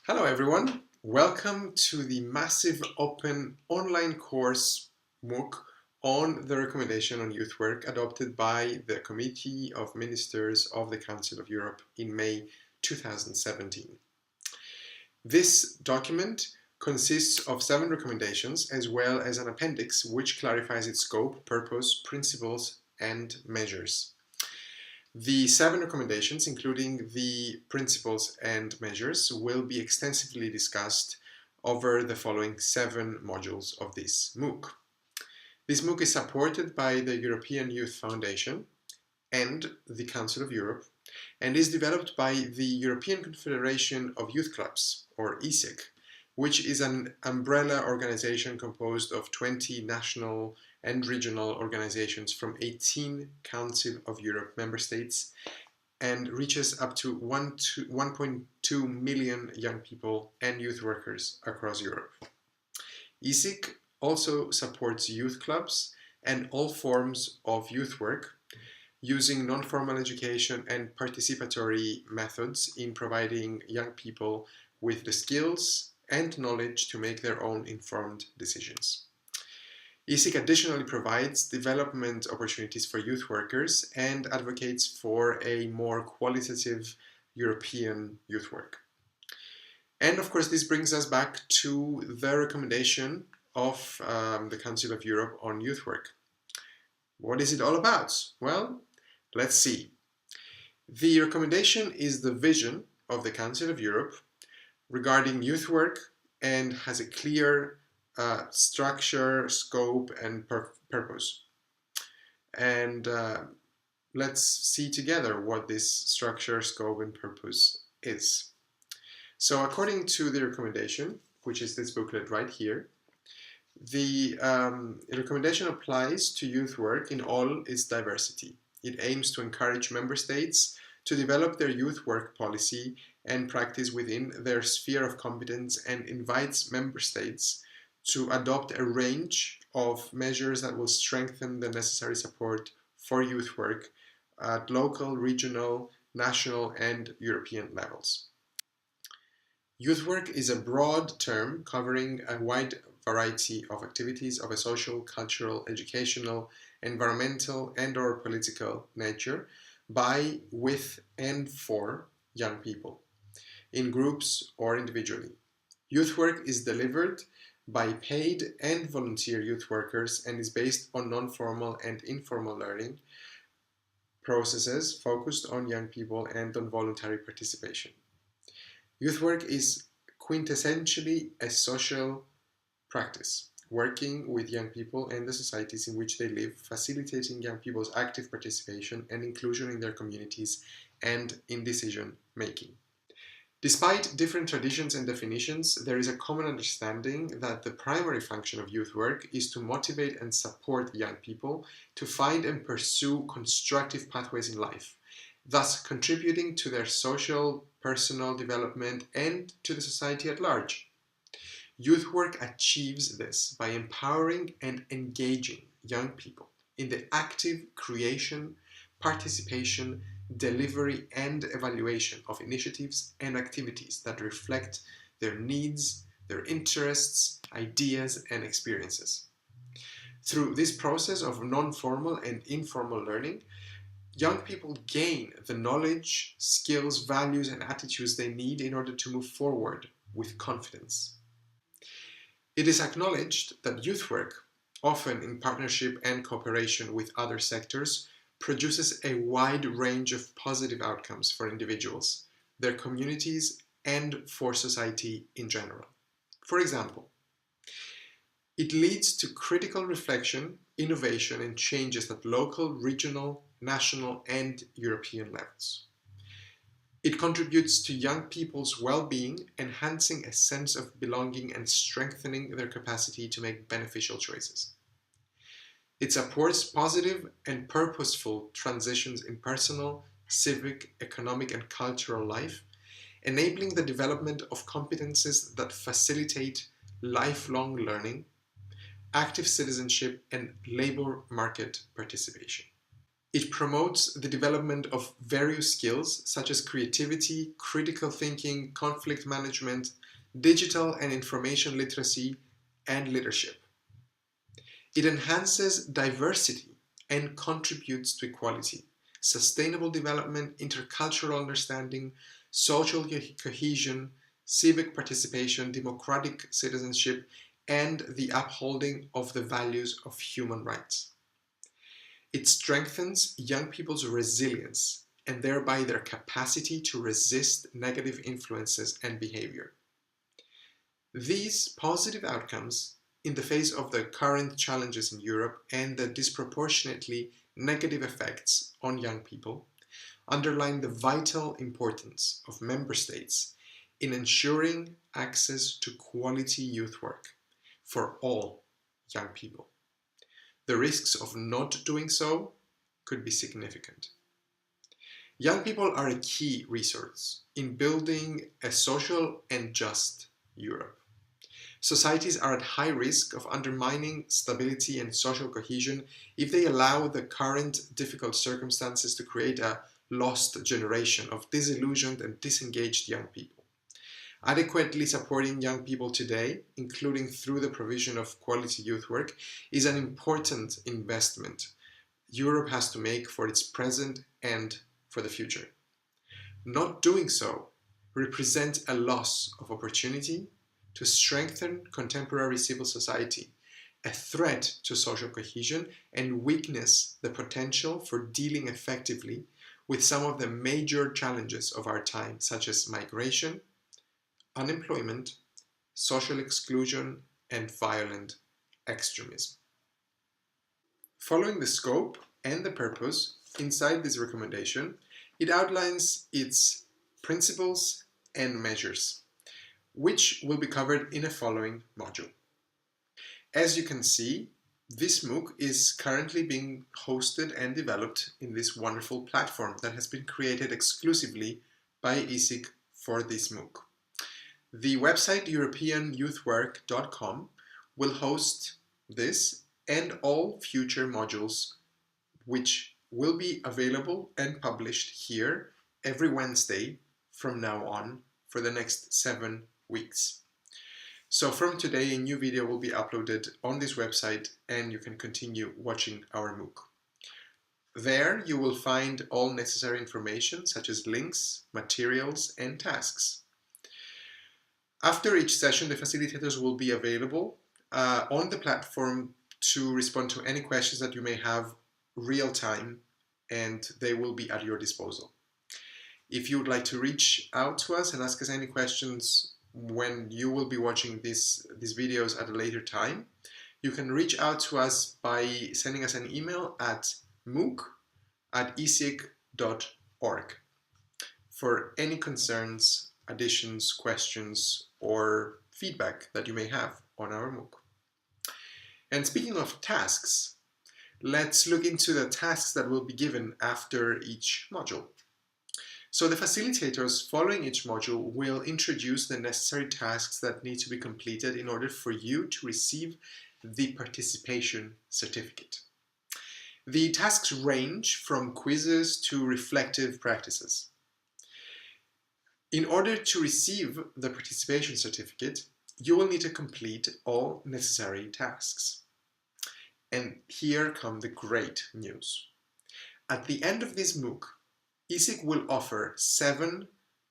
Hello everyone, welcome to the massive open online course MOOC on the recommendation on youth work adopted by the Committee of Ministers of the Council of Europe in May 2017. This document consists of 7 recommendations as well as an appendix which clarifies its scope, purpose, principles and measures. The 7 recommendations, including the principles and measures, will be extensively discussed over the following 7 modules of this MOOC. This MOOC is supported by the European Youth Foundation and the Council of Europe and is developed by the European Confederation of Youth Clubs, or ECYC, which is an umbrella organization composed of 20 national and regional organizations from 18 Council of Europe member states and reaches up to 1.2 million young people and youth workers across Europe. ECYC also supports youth clubs and all forms of youth work using non-formal education and participatory methods in providing young people with the skills and knowledge to make their own informed decisions. ECYC additionally provides development opportunities for youth workers and advocates for a more qualitative European youth work. And of course, this brings us back to the recommendation of the Council of Europe on youth work. What is it all about? Well, let's see. The recommendation is the vision of the Council of Europe regarding youth work and has a clear structure, scope, and purpose. And let's see together what this structure, scope, and purpose is. So according to the recommendation, which is this booklet right here, the recommendation applies to youth work in all its diversity. It aims to encourage member states to develop their youth work policy and practice within their sphere of competence and invites member states to adopt a range of measures that will strengthen the necessary support for youth work at local, regional, national, and European levels. Youth work is a broad term covering a wide variety of activities of a social, cultural, educational, environmental, and/or political nature by, with, and for young people, in groups or individually. Youth work is delivered by paid and volunteer youth workers and is based on non-formal and informal learning processes focused on young people and on voluntary participation. Youth work is quintessentially a social practice, working with young people and the societies in which they live, facilitating young people's active participation and inclusion in their communities and in decision making. Despite different traditions and definitions, there is a common understanding that the primary function of youth work is to motivate and support young people to find and pursue constructive pathways in life, thus contributing to their social, personal development and to the society at large. Youth work achieves this by empowering and engaging young people in the active creation, participation, delivery and evaluation of initiatives and activities that reflect their needs, their interests, ideas, and experiences. Through this process of non-formal and informal learning, young people gain the knowledge, skills, values, and attitudes they need in order to move forward with confidence. It is acknowledged that youth work, often in partnership and cooperation with other sectors, produces a wide range of positive outcomes for individuals, their communities, and for society in general. For example, it leads to critical reflection, innovation, and changes at local, regional, national, and European levels. It contributes to young people's well-being, enhancing a sense of belonging and strengthening their capacity to make beneficial choices. It supports positive and purposeful transitions in personal, civic, economic, and cultural life, enabling the development of competences that facilitate lifelong learning, active citizenship, and labor market participation. It promotes the development of various skills such as creativity, critical thinking, conflict management, digital and information literacy, and leadership. It enhances diversity and contributes to equality, sustainable development, intercultural understanding, social cohesion, civic participation, democratic citizenship, and the upholding of the values of human rights. It strengthens young people's resilience and thereby their capacity to resist negative influences and behavior. These positive outcomes, in the face of the current challenges in Europe and the disproportionately negative effects on young people, underline the vital importance of member states in ensuring access to quality youth work for all young people. The risks of not doing so could be significant. Young people are a key resource in building a social and just Europe. Societies are at high risk of undermining stability and social cohesion if they allow the current difficult circumstances to create a lost generation of disillusioned and disengaged young people. Adequately supporting young people today, including through the provision of quality youth work, is an important investment Europe has to make for its present and for the future. Not doing so represents a loss of opportunity to strengthen contemporary civil society, a threat to social cohesion, and weakness the potential for dealing effectively with some of the major challenges of our time, such as migration, unemployment, social exclusion, and violent extremism. Following the scope and the purpose inside this recommendation, it outlines its principles and measures, which will be covered in a following module. As you can see, this MOOC is currently being hosted and developed in this wonderful platform that has been created exclusively by ECYC for this MOOC. The website europeanyouthwork.com will host this and all future modules, which will be available and published here every Wednesday from now on for the next 7 weeks. So from today, a new video will be uploaded on this website and you can continue watching our MOOC. There you will find all necessary information such as links, materials, and tasks. After each session, the facilitators will be available on the platform to respond to any questions that you may have real time, and they will be at your disposal. If you would like to reach out to us and ask us any questions when you will be watching these videos at a later time, you can reach out to us by sending us an email at mooc@ecyc.org for any concerns, additions, questions, or feedback that you may have on our MOOC. And speaking of tasks, let's look into the tasks that will be given after each module. So the facilitators following each module will introduce the necessary tasks that need to be completed in order for you to receive the participation certificate. The tasks range from quizzes to reflective practices. In order to receive the participation certificate, you will need to complete all necessary tasks. And here come the great news. At the end of this MOOC, ECYC will offer 7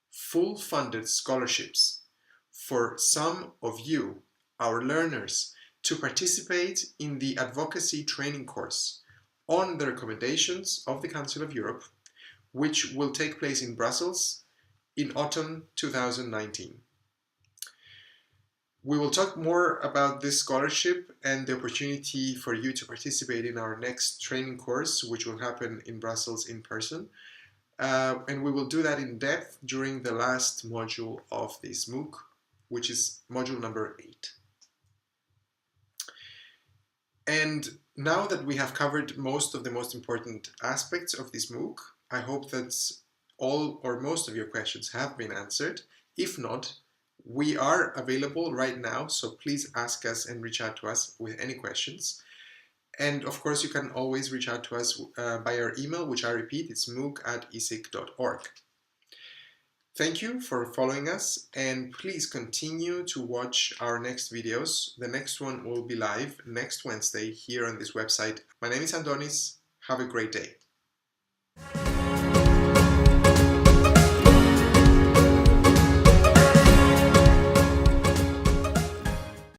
full-funded scholarships for some of you, our learners, to participate in the advocacy training course on the recommendations of the Council of Europe, which will take place in Brussels in autumn 2019. We will talk more about this scholarship and the opportunity for you to participate in our next training course, which will happen in Brussels in person. And we will do that in depth during the last module of this MOOC, which is module number 8. And now that we have covered most of the most important aspects of this MOOC, I hope that all or most of your questions have been answered. If not, we are available right now, so please ask us and reach out to us with any questions. And of course, you can always reach out to us by our email, which I repeat, it's mooc@ecic.org. Thank you for following us, and please continue to watch our next videos. The next one will be live next Wednesday here on this website. My name is Andonis. Have a great day.